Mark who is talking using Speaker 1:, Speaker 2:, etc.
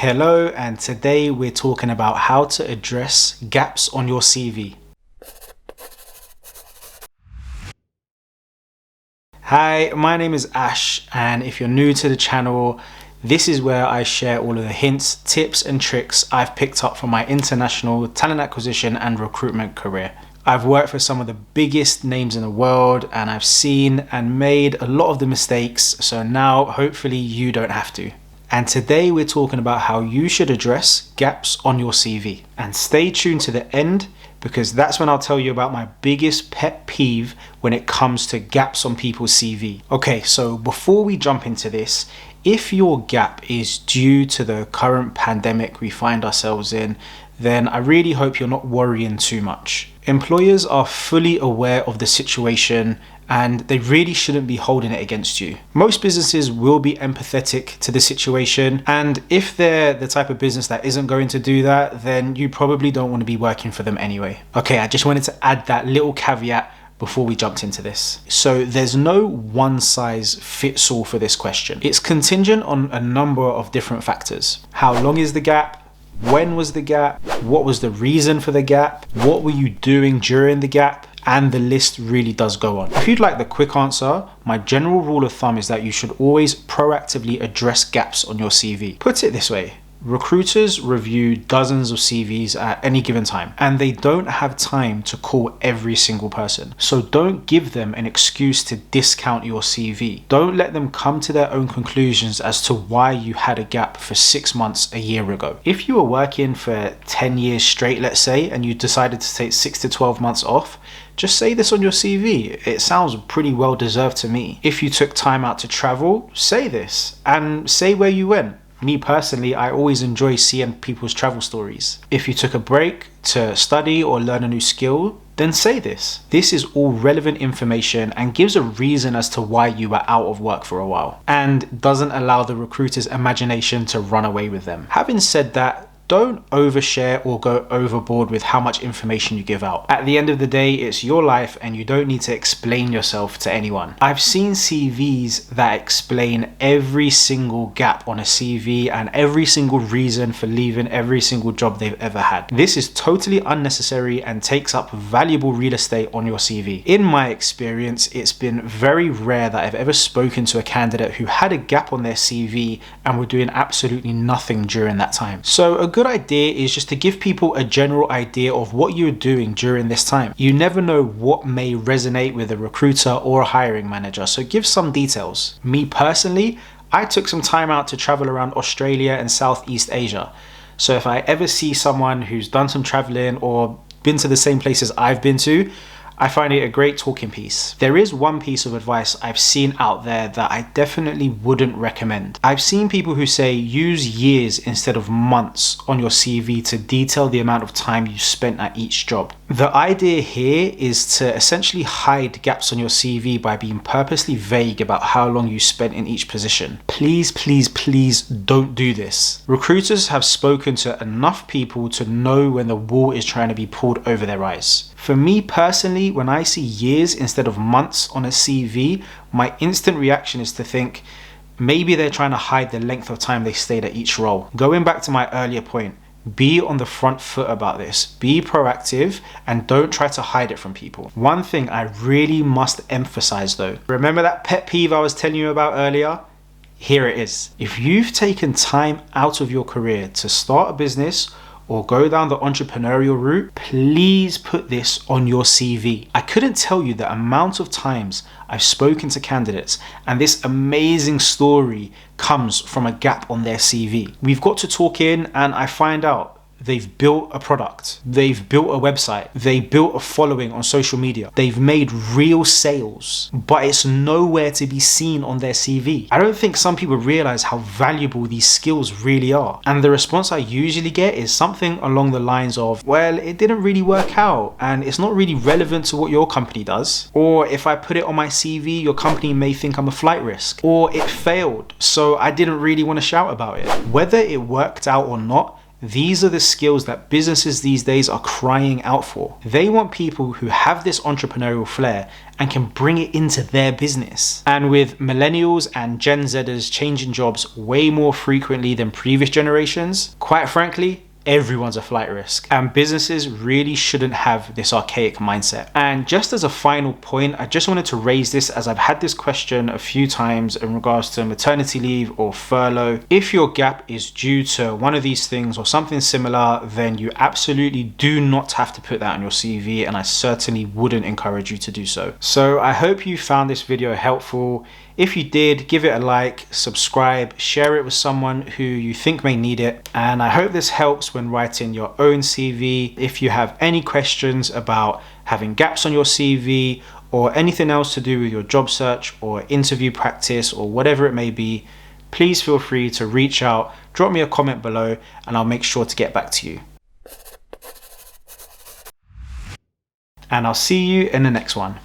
Speaker 1: Hello, and today we're talking about how to address gaps on your CV. Hi, my name is Ash, and if you're new to the channel, this is where I share all of the hints, tips, and tricks I've picked up from my international talent acquisition and recruitment career. I've worked for some of the biggest names in the world, and I've seen and made a lot of the mistakes, so now hopefully you don't have to. And today we're talking about how you should address gaps on your CV. And stay tuned to the end, because that's when I'll tell you about my biggest pet peeve when it comes to gaps on people's CV. Okay, so before we jump into this, if your gap is due to the current pandemic we find ourselves in, then I really hope you're not worrying too much. Employers are fully aware of the situation and they really shouldn't be holding it against you. Most businesses will be empathetic to the situation, and if they're the type of business that isn't going to do that, then you probably don't want to be working for them anyway. Okay, I just wanted to add that little caveat before we jumped into this. So there's no one size fits all for this question. It's contingent on a number of different factors. How long is the gap? When was the gap? What was the reason for the gap? What were you doing during the gap? And the list really does go on. If you'd like the quick answer, my general rule of thumb is that you should always proactively address gaps on your CV. Put it this way. Recruiters review dozens of CVs at any given time, and they don't have time to call every single person. So don't give them an excuse to discount your CV. Don't let them come to their own conclusions as to why you had a gap for 6 months a year ago. If you were working for 10 years straight, let's say, and you decided to take 6 to 12 months off, just say this on your CV. It sounds pretty well deserved to me. If you took time out to travel, say this and say where you went. Me personally, I always enjoy seeing people's travel stories. If you took a break to study or learn a new skill, then say this. This is all relevant information and gives a reason as to why you were out of work for a while, and doesn't allow the recruiter's imagination to run away with them. Having said that, don't overshare or go overboard with how much information you give out. At the end of the day, it's your life and you don't need to explain yourself to anyone. I've seen CVs that explain every single gap on a CV and every single reason for leaving every single job they've ever had. This is totally unnecessary and takes up valuable real estate on your CV. In my experience, it's been very rare that I've ever spoken to a candidate who had a gap on their CV and were doing absolutely nothing during that time. So a good idea is just to give people a general idea of what you're doing during this time. You never know what may resonate with a recruiter or a hiring manager, so give some details. Me personally, I took some time out to travel around Australia and Southeast Asia. So if I ever see someone who's done some traveling or been to the same places I've been to, I find it a great talking piece. There is one piece of advice I've seen out there that I definitely wouldn't recommend. I've seen people who say use years instead of months on your CV to detail the amount of time you spent at each job. The idea here is to essentially hide gaps on your CV by being purposely vague about how long you spent in each position. Please, please, please don't do this. Recruiters have spoken to enough people to know when the wool is trying to be pulled over their eyes. For me personally, when I see years instead of months on a CV, my instant reaction is to think maybe they're trying to hide the length of time they stayed at each role. Going back to my earlier point, be on the front foot about this. Be proactive and don't try to hide it from people. One thing I really must emphasize though, remember that pet peeve I was telling you about earlier? Here it is. If you've taken time out of your career to start a business or go down the entrepreneurial route, please put this on your CV. I couldn't tell you the amount of times I've spoken to candidates and this amazing story comes from a gap on their CV. We've got to talking and I find out they've built a product, they've built a website, they built a following on social media, they've made real sales, but it's nowhere to be seen on their CV. I don't think some people realize how valuable these skills really are. And the response I usually get is something along the lines of, well, it didn't really work out and it's not really relevant to what your company does. Or if I put it on my CV, your company may think I'm a flight risk. Or it failed, so I didn't really want to shout about it. Whether it worked out or not, These are the skills that businesses these days are crying out for. They want people who have this entrepreneurial flair and can bring it into their business. And with millennials and Gen Zers changing jobs way more frequently than previous generations, quite frankly, everyone's a flight risk, and businesses really shouldn't have this archaic mindset. And just as a final point, I just wanted to raise this, as I've had this question a few times in regards to maternity leave or furlough. If your gap is due to one of these things or something similar, then you absolutely do not have to put that on your CV, and I certainly wouldn't encourage you to do so. So I hope you found this video helpful. If you did, give it a like, subscribe, share it with someone who you think may need it. And I hope this helps when writing your own CV. If you have any questions about having gaps on your CV or anything else to do with your job search or interview practice or whatever it may be, please feel free to reach out, drop me a comment below, and I'll make sure to get back to you. And I'll see you in the next one.